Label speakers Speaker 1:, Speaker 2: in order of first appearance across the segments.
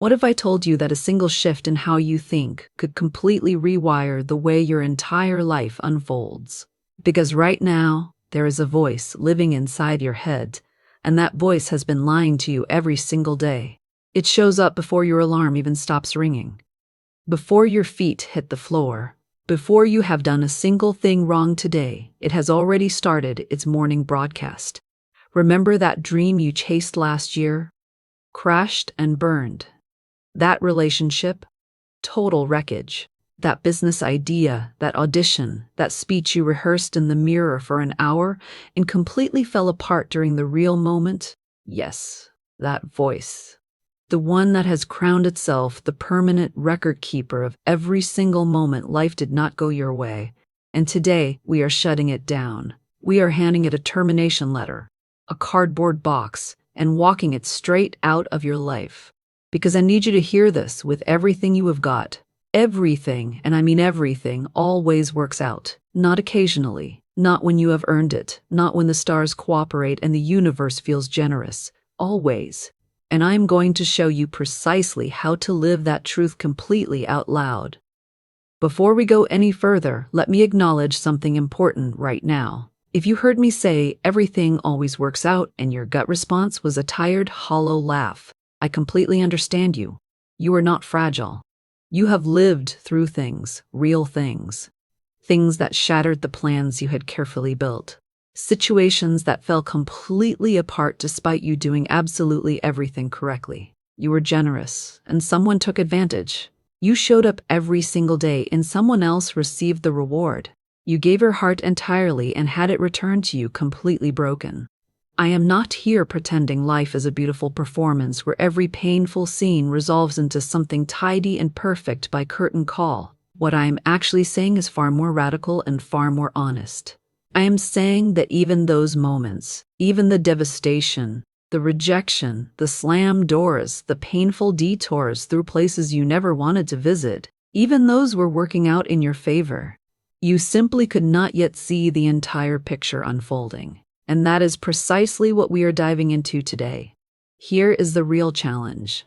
Speaker 1: What if I told you that a single shift in how you think could completely rewire the way your entire life unfolds? Because right now, there is a voice living inside your head, and that voice has been lying to you every single day. It shows up before your alarm even stops ringing, before your feet hit the floor, before you have done a single thing wrong today. It has already started its morning broadcast. Remember that dream you chased last year? Crashed and burned. That relationship? Total wreckage. That business idea, that audition, that speech you rehearsed in the mirror for an hour and completely fell apart during the real moment? Yes, that voice. The one that has crowned itself the permanent record keeper of every single moment life did not go your way. And today, we are shutting it down. We are handing it a termination letter, a cardboard box, and walking it straight out of your life. Because I need you to hear this with everything you have got. Everything, and I mean everything, always works out. Not occasionally. Not when you have earned it. Not when the stars cooperate and the universe feels generous. Always. And I'm going to show you precisely how to live that truth completely out loud. Before we go any further, let me acknowledge something important right now. If you heard me say everything always works out and your gut response was a tired, hollow laugh, I completely understand you. You are not fragile. You have lived through things, real things. Things that shattered the plans you had carefully built. Situations that fell completely apart despite you doing absolutely everything correctly. You were generous, and someone took advantage. You showed up every single day, and someone else received the reward. You gave your heart entirely and had it returned to you completely broken. I am not here pretending life is a beautiful performance where every painful scene resolves into something tidy and perfect by curtain call. What I am actually saying is far more radical and far more honest. I am saying that even those moments, even the devastation, the rejection, the slammed doors, the painful detours through places you never wanted to visit, even those were working out in your favor. You simply could not yet see the entire picture unfolding. And that is precisely what we are diving into today. Here is the real challenge.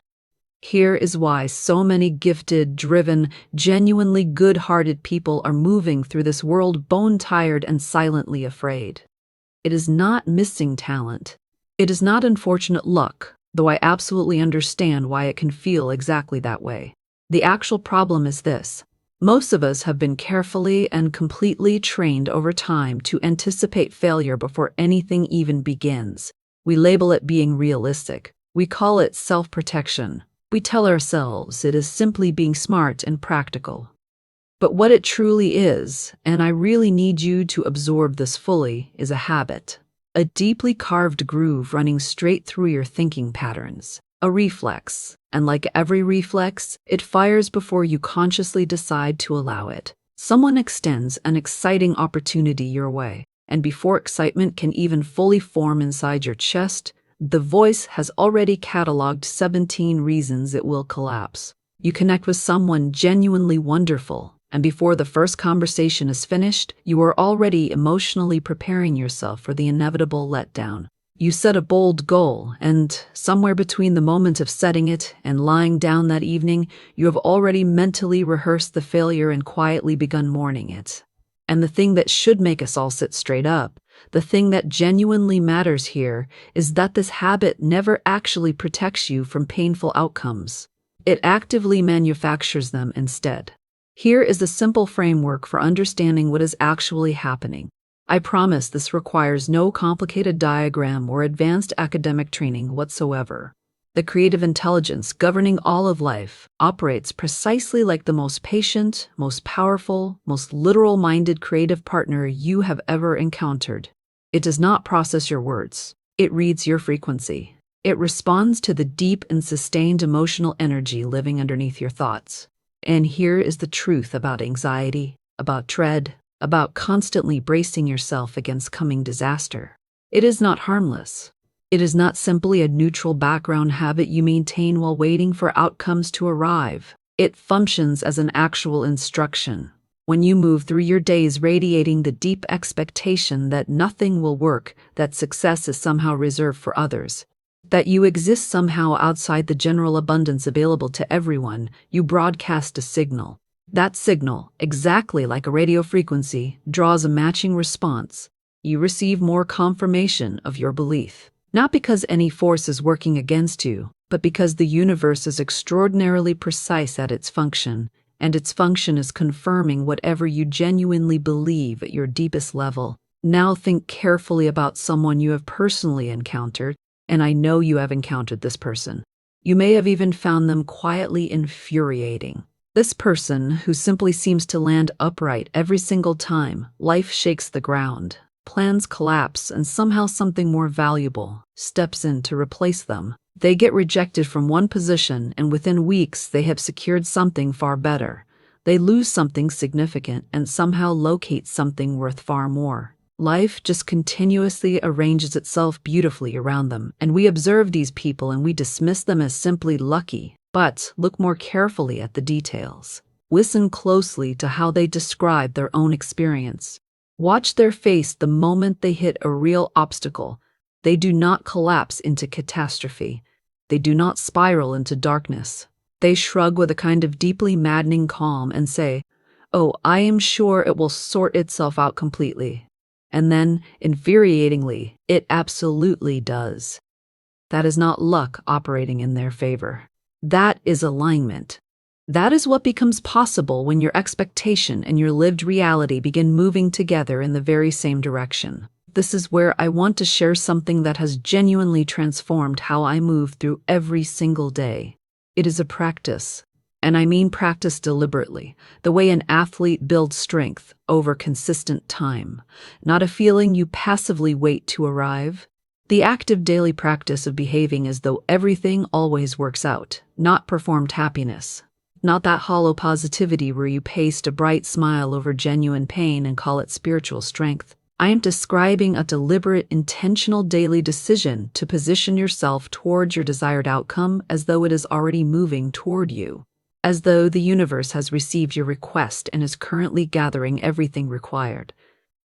Speaker 1: Here is why so many gifted, driven, genuinely good-hearted people are moving through this world bone-tired and silently afraid. It is not missing talent. It is not unfortunate luck, though I absolutely understand why it can feel exactly that way. The actual problem is this. Most of us have been carefully and completely trained over time to anticipate failure before anything even begins. We label it being realistic. We call it self-protection. We tell ourselves it is simply being smart and practical. But what it truly is, and I really need you to absorb this fully, is a habit. A deeply carved groove running straight through your thinking patterns. A reflex, and like every reflex, it fires before you consciously decide to allow it. Someone extends an exciting opportunity your way, and before excitement can even fully form inside your chest, the voice has already cataloged 17 reasons it will collapse. You connect with someone genuinely wonderful, and before the first conversation is finished, you are already emotionally preparing yourself for the inevitable letdown. You set a bold goal, and somewhere between the moment of setting it and lying down that evening, you have already mentally rehearsed the failure and quietly begun mourning it. And the thing that should make us all sit straight up, the thing that genuinely matters here, is that this habit never actually protects you from painful outcomes. It actively manufactures them instead. Here is a simple framework for understanding what is actually happening. I promise this requires no complicated diagram or advanced academic training whatsoever. The creative intelligence governing all of life operates precisely like the most patient, most powerful, most literal-minded creative partner you have ever encountered. It does not process your words. It reads your frequency. It responds to the deep and sustained emotional energy living underneath your thoughts. And here is the truth about anxiety, about dread, about constantly bracing yourself against coming disaster. It is not harmless. It is not simply a neutral background habit you maintain while waiting for outcomes to arrive. It functions as an actual instruction. When you move through your days radiating the deep expectation that nothing will work, that success is somehow reserved for others, that you exist somehow outside the general abundance available to everyone, you broadcast a signal. That signal, exactly like a radio frequency, draws a matching response. You receive more confirmation of your belief. Not because any force is working against you, but because the universe is extraordinarily precise at its function, and its function is confirming whatever you genuinely believe at your deepest level. Now think carefully about someone you have personally encountered, and I know you have encountered this person. You may have even found them quietly infuriating. This person, who simply seems to land upright every single time life shakes the ground, plans collapse, and somehow something more valuable steps in to replace them. They get rejected from one position, and within weeks they have secured something far better. They lose something significant and somehow locate something worth far more. Life just continuously arranges itself beautifully around them, and we observe these people and we dismiss them as simply lucky. But look more carefully at the details. Listen closely to how they describe their own experience. Watch their face the moment they hit a real obstacle. They do not collapse into catastrophe. They do not spiral into darkness. They shrug with a kind of deeply maddening calm and say, "Oh, I am sure it will sort itself out completely." And then, infuriatingly, it absolutely does. That is not luck operating in their favor. That is alignment. That is what becomes possible when your expectation and your lived reality begin moving together in the very same direction. This is where I want to share something that has genuinely transformed how I move through every single day. It is a practice, and I mean practice deliberately, the way an athlete builds strength over consistent time, not a feeling you passively wait to arrive. The active daily practice of behaving as though everything always works out, not performed happiness. Not that hollow positivity where you paste a bright smile over genuine pain and call it spiritual strength. I am describing a deliberate, intentional daily decision to position yourself towards your desired outcome as though it is already moving toward you. As though the universe has received your request and is currently gathering everything required.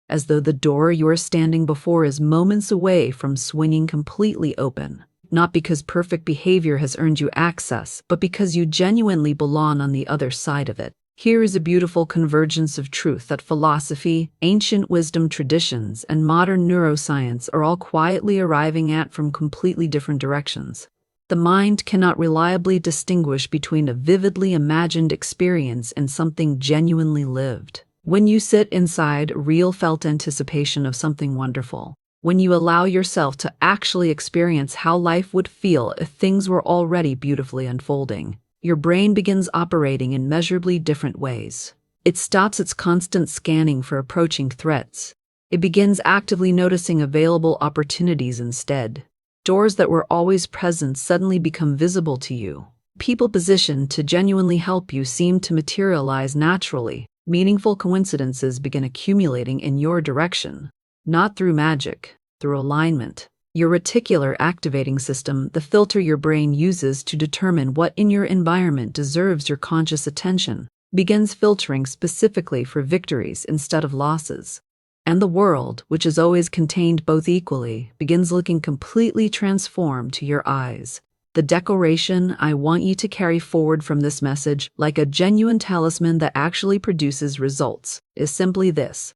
Speaker 1: As though the door you are standing before is moments away from swinging completely open, not because perfect behavior has earned you access, but because you genuinely belong on the other side of it. Here is a beautiful convergence of truth that philosophy, ancient wisdom traditions, and modern neuroscience are all quietly arriving at from completely different directions. The mind cannot reliably distinguish between a vividly imagined experience and something genuinely lived. When you sit inside real felt anticipation of something wonderful, when you allow yourself to actually experience how life would feel if things were already beautifully unfolding, your brain begins operating in measurably different ways. It stops its constant scanning for approaching threats. It begins actively noticing available opportunities instead. Doors that were always present suddenly become visible to you. People positioned to genuinely help you seem to materialize naturally. Meaningful coincidences begin accumulating in your direction, not through magic, through alignment. Your reticular activating system, the filter your brain uses to determine what in your environment deserves your conscious attention, begins filtering specifically for victories instead of losses. And the world, which has always contained both equally, begins looking completely transformed to your eyes. The declaration I want you to carry forward from this message, like a genuine talisman that actually produces results, is simply this.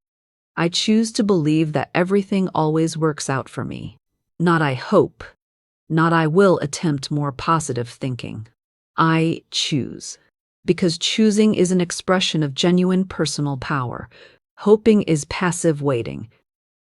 Speaker 1: I choose to believe that everything always works out for me. Not I hope. Not I will attempt more positive thinking. I choose. Because choosing is an expression of genuine personal power. Hoping is passive waiting.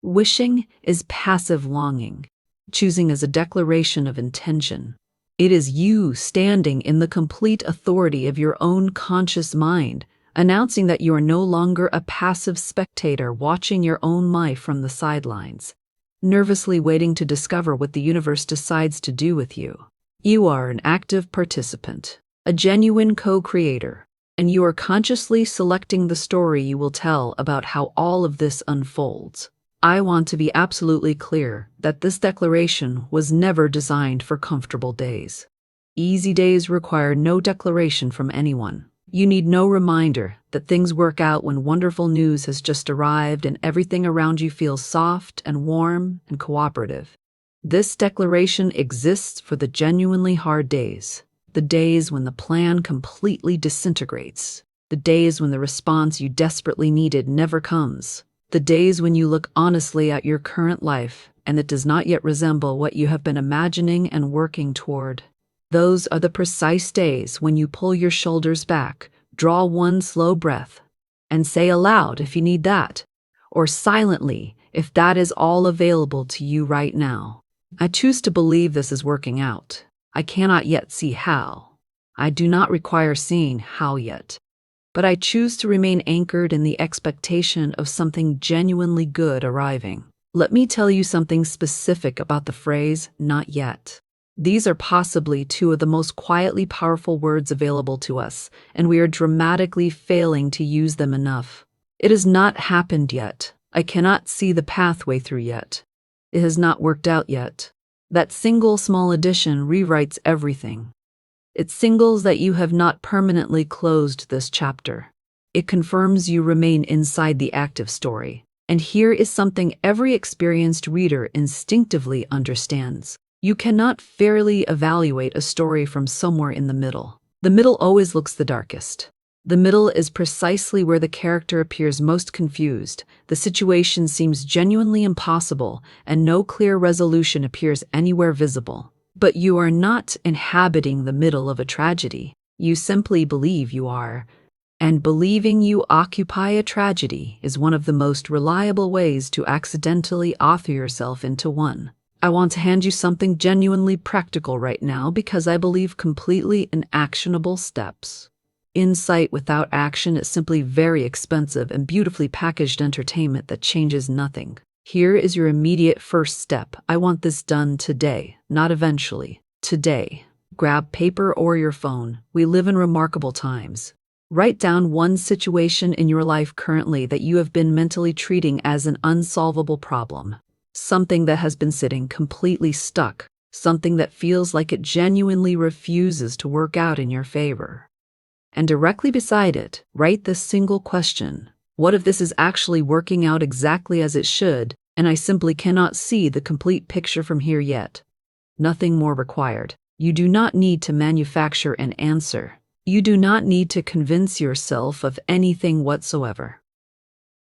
Speaker 1: Wishing is passive longing. Choosing is a declaration of intention. It is you standing in the complete authority of your own conscious mind, announcing that you are no longer a passive spectator watching your own life from the sidelines, nervously waiting to discover what the universe decides to do with you. You are an active participant, a genuine co-creator, and you are consciously selecting the story you will tell about how all of this unfolds. I want to be absolutely clear that this declaration was never designed for comfortable days. Easy days require no declaration from anyone. You need no reminder that things work out when wonderful news has just arrived and everything around you feels soft and warm and cooperative. This declaration exists for the genuinely hard days, the days when the plan completely disintegrates, the days when the response you desperately needed never comes, the days when you look honestly at your current life and it does not yet resemble what you have been imagining and working toward. Those are the precise days when you pull your shoulders back, draw one slow breath, and say aloud if you need that, or silently if that is all available to you right now. I choose to believe this is working out. I cannot yet see how. I do not require seeing how yet. But I choose to remain anchored in the expectation of something genuinely good arriving. Let me tell you something specific about the phrase, not yet. These are possibly two of the most quietly powerful words available to us, and we are dramatically failing to use them enough. It has not happened yet. I cannot see the pathway through yet. It has not worked out yet. That single small addition rewrites everything. It signals that you have not permanently closed this chapter. It confirms you remain inside the active story. And here is something every experienced reader instinctively understands. You cannot fairly evaluate a story from somewhere in the middle. The middle always looks the darkest. The middle is precisely where the character appears most confused, the situation seems genuinely impossible, and no clear resolution appears anywhere visible. But you are not inhabiting the middle of a tragedy. You simply believe you are. And believing you occupy a tragedy is one of the most reliable ways to accidentally author yourself into one. I want to hand you something genuinely practical right now because I believe completely in actionable steps. Insight without action is simply very expensive and beautifully packaged entertainment that changes nothing. Here is your immediate first step. I want this done today, not eventually. Today. Grab paper or your phone. We live in remarkable times. Write down one situation in your life currently that you have been mentally treating as an unsolvable problem. Something that has been sitting completely stuck. Something that feels like it genuinely refuses to work out in your favor. And directly beside it, write this single question. What if this is actually working out exactly as it should, and I simply cannot see the complete picture from here yet? Nothing more required. You do not need to manufacture an answer. You do not need to convince yourself of anything whatsoever.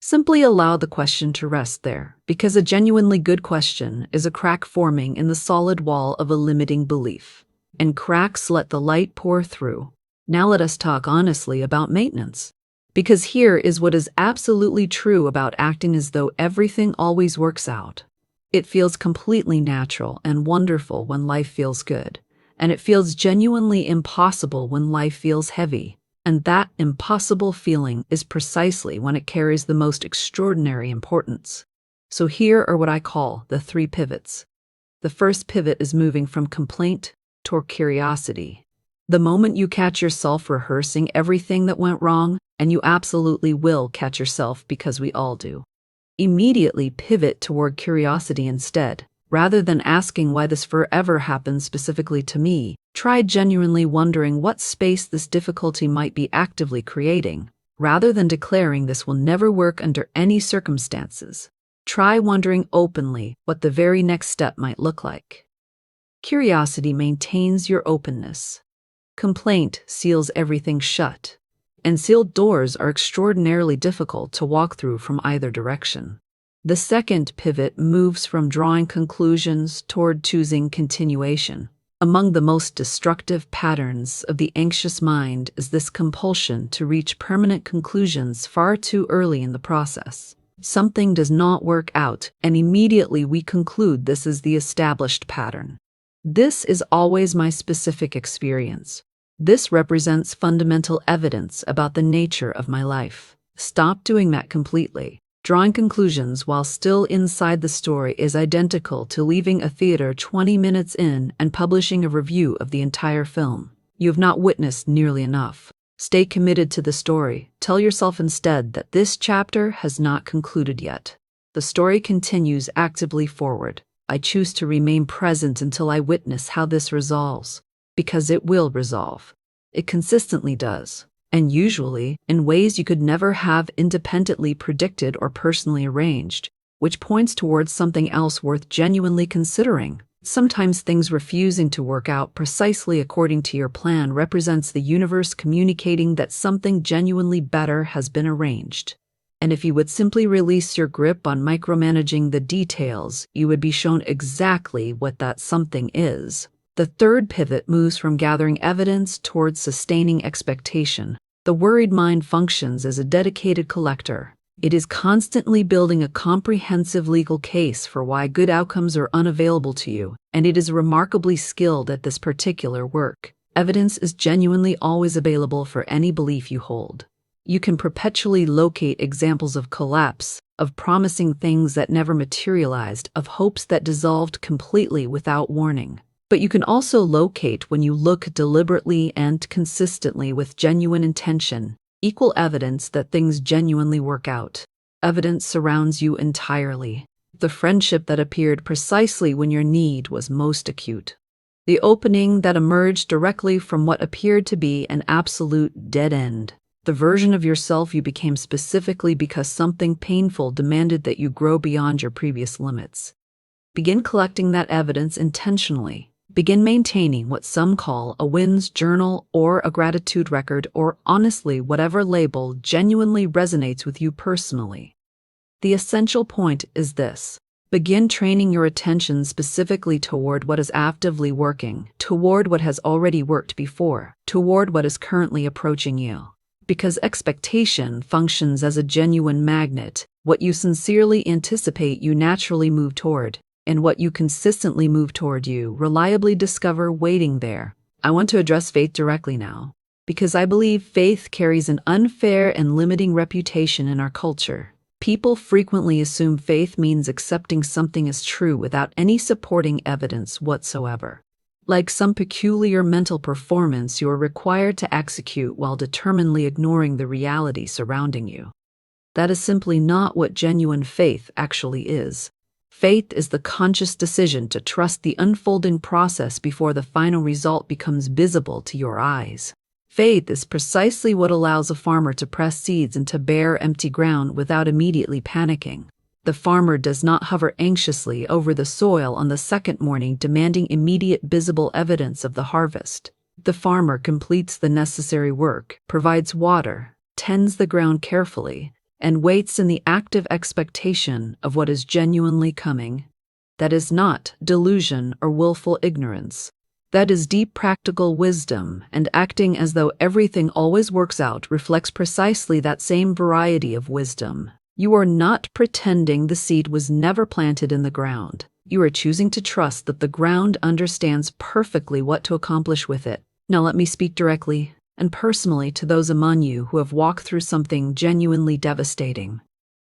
Speaker 1: Simply allow the question to rest there, because a genuinely good question is a crack forming in the solid wall of a limiting belief. And cracks let the light pour through. Now let us talk honestly about maintenance. Because here is what is absolutely true about acting as though everything always works out. It feels completely natural and wonderful when life feels good, and it feels genuinely impossible when life feels heavy. And that impossible feeling is precisely when it carries the most extraordinary importance. So here are what I call the 3 pivots. The first pivot is moving from complaint toward curiosity. The moment you catch yourself rehearsing everything that went wrong, and you absolutely will catch yourself because we all do, immediately pivot toward curiosity instead. Rather than asking why this forever happened specifically to me, try genuinely wondering what space this difficulty might be actively creating. Rather than declaring this will never work under any circumstances, try wondering openly what the very next step might look like. Curiosity maintains your openness. Complaint seals everything shut, and sealed doors are extraordinarily difficult to walk through from either direction. The second pivot moves from drawing conclusions toward choosing continuation. Among the most destructive patterns of the anxious mind is this compulsion to reach permanent conclusions far too early in the process. Something does not work out, and immediately we conclude this is the established pattern. This is always my specific experience. This represents fundamental evidence about the nature of my life. Stop doing that completely. Drawing conclusions while still inside the story is identical to leaving a theater 20 minutes in and publishing a review of the entire film. You have not witnessed nearly enough. Stay committed to the story. Tell yourself instead that this chapter has not concluded yet. The story continues actively forward. I choose to remain present until I witness how this resolves. Because it will resolve. It consistently does, and usually in ways you could never have independently predicted or personally arranged, which points towards something else worth genuinely considering. Sometimes things refusing to work out precisely according to your plan represents the universe communicating that something genuinely better has been arranged. And if you would simply release your grip on micromanaging the details, you would be shown exactly what that something is. The third pivot moves from gathering evidence towards sustaining expectation. The worried mind functions as a dedicated collector. It is constantly building a comprehensive legal case for why good outcomes are unavailable to you, and it is remarkably skilled at this particular work. Evidence is genuinely always available for any belief you hold. You can perpetually locate examples of collapse, of promising things that never materialized, of hopes that dissolved completely without warning. But you can also locate, when you look deliberately and consistently with genuine intention, equal evidence that things genuinely work out. Evidence surrounds you entirely. The friendship that appeared precisely when your need was most acute. The opening that emerged directly from what appeared to be an absolute dead end. The version of yourself you became specifically because something painful demanded that you grow beyond your previous limits. Begin collecting that evidence intentionally. Begin maintaining what some call a wins journal or a gratitude record, or honestly, whatever label genuinely resonates with you personally. The essential point is this. Begin training your attention specifically toward what is actively working, toward what has already worked before, toward what is currently approaching you. Because expectation functions as a genuine magnet. What you sincerely anticipate, you naturally move toward. And what you consistently move toward, you reliably discover waiting there. I want to address faith directly now, because I believe faith carries an unfair and limiting reputation in our culture. People frequently assume faith means accepting something as true without any supporting evidence whatsoever. Like some peculiar mental performance you are required to execute while determinedly ignoring the reality surrounding you. That is simply not what genuine faith actually is. Faith is the conscious decision to trust the unfolding process before the final result becomes visible to your eyes. Faith is precisely what allows a farmer to press seeds into bare, empty ground without immediately panicking. The farmer does not hover anxiously over the soil on the second morning demanding immediate visible evidence of the harvest. The farmer completes the necessary work, provides water, tends the ground carefully, and waits in the active expectation of what is genuinely coming. That is not delusion or willful ignorance. That is deep practical wisdom, and acting as though everything always works out reflects precisely that same variety of wisdom. You are not pretending the seed was never planted in the ground. You are choosing to trust that the ground understands perfectly what to accomplish with it. Now let me speak directly and personally to those among you who have walked through something genuinely devastating.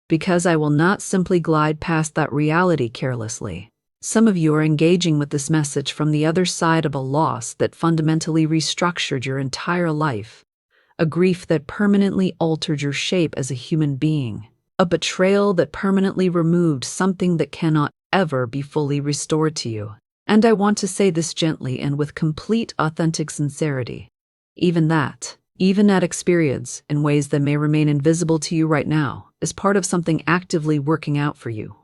Speaker 1: Because I will not simply glide past that reality carelessly. Some of you are engaging with this message from the other side of a loss that fundamentally restructured your entire life, a grief that permanently altered your shape as a human being, a betrayal that permanently removed something that cannot ever be fully restored to you. And I want to say this gently and with complete authentic sincerity. Even that experience, in ways that may remain invisible to you right now, is part of something actively working out for you.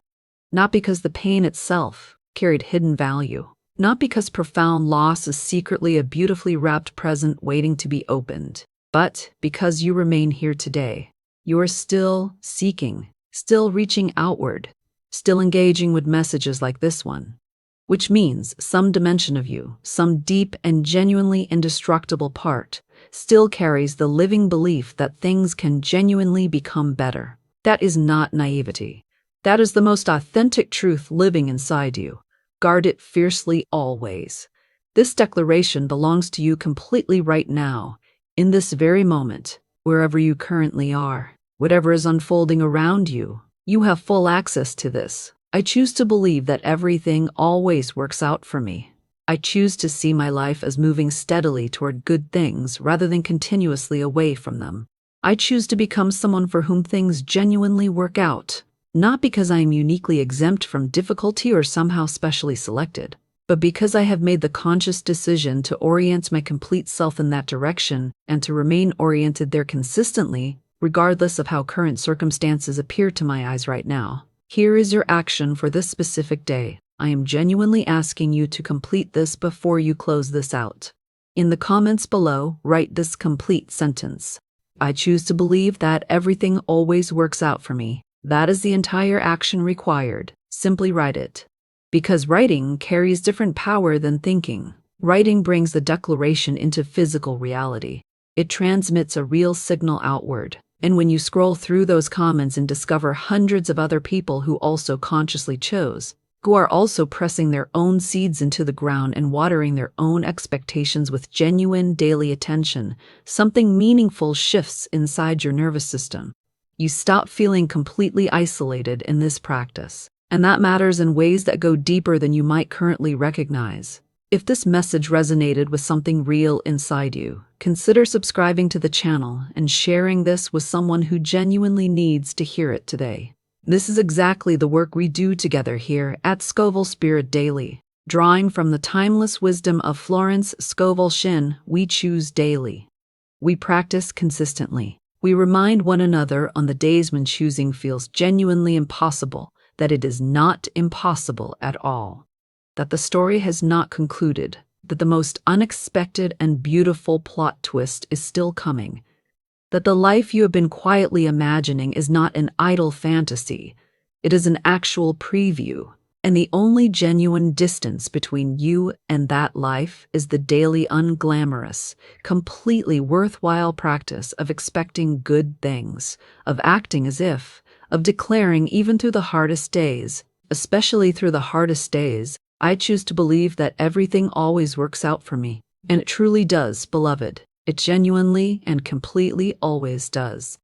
Speaker 1: Not because the pain itself carried hidden value, not because profound loss is secretly a beautifully wrapped present waiting to be opened, but because you remain here today. You are still seeking, still reaching outward, still engaging with messages like this one. Which means some dimension of you, some deep and genuinely indestructible part, still carries the living belief that things can genuinely become better. That is not naivety. That is the most authentic truth living inside you. Guard it fiercely always. This declaration belongs to you completely right now, in this very moment, wherever you currently are. Whatever is unfolding around you, you have full access to this. I choose to believe that everything always works out for me. I choose to see my life as moving steadily toward good things rather than continuously away from them. I choose to become someone for whom things genuinely work out, not because I am uniquely exempt from difficulty or somehow specially selected, but because I have made the conscious decision to orient my complete self in that direction and to remain oriented there consistently, regardless of how current circumstances appear to my eyes right now. Here is your action for this specific day. I am genuinely asking you to complete this before you close this out. In the comments below, write this complete sentence. I choose to believe that everything always works out for me. That is the entire action required. Simply write it. Because writing carries different power than thinking. Writing brings the declaration into physical reality. It transmits a real signal outward. And when you scroll through those comments and discover hundreds of other people who also consciously chose, who are also pressing their own seeds into the ground and watering their own expectations with genuine daily attention, something meaningful shifts inside your nervous system. You stop feeling completely isolated in this practice. And that matters in ways that go deeper than you might currently recognize. If this message resonated with something real inside you, consider subscribing to the channel and sharing this with someone who genuinely needs to hear it today. This is exactly the work we do together here at Scovel Spirit Daily. Drawing from the timeless wisdom of Florence Scovel Shinn, we choose daily. We practice consistently. We remind one another on the days when choosing feels genuinely impossible that it is not impossible at all. That the story has not concluded, that the most unexpected and beautiful plot twist is still coming, that the life you have been quietly imagining is not an idle fantasy, it is an actual preview, and the only genuine distance between you and that life is the daily unglamorous, completely worthwhile practice of expecting good things, of acting as if, of declaring even through the hardest days, especially through the hardest days, I choose to believe that everything always works out for me. And it truly does, beloved. It genuinely and completely always does.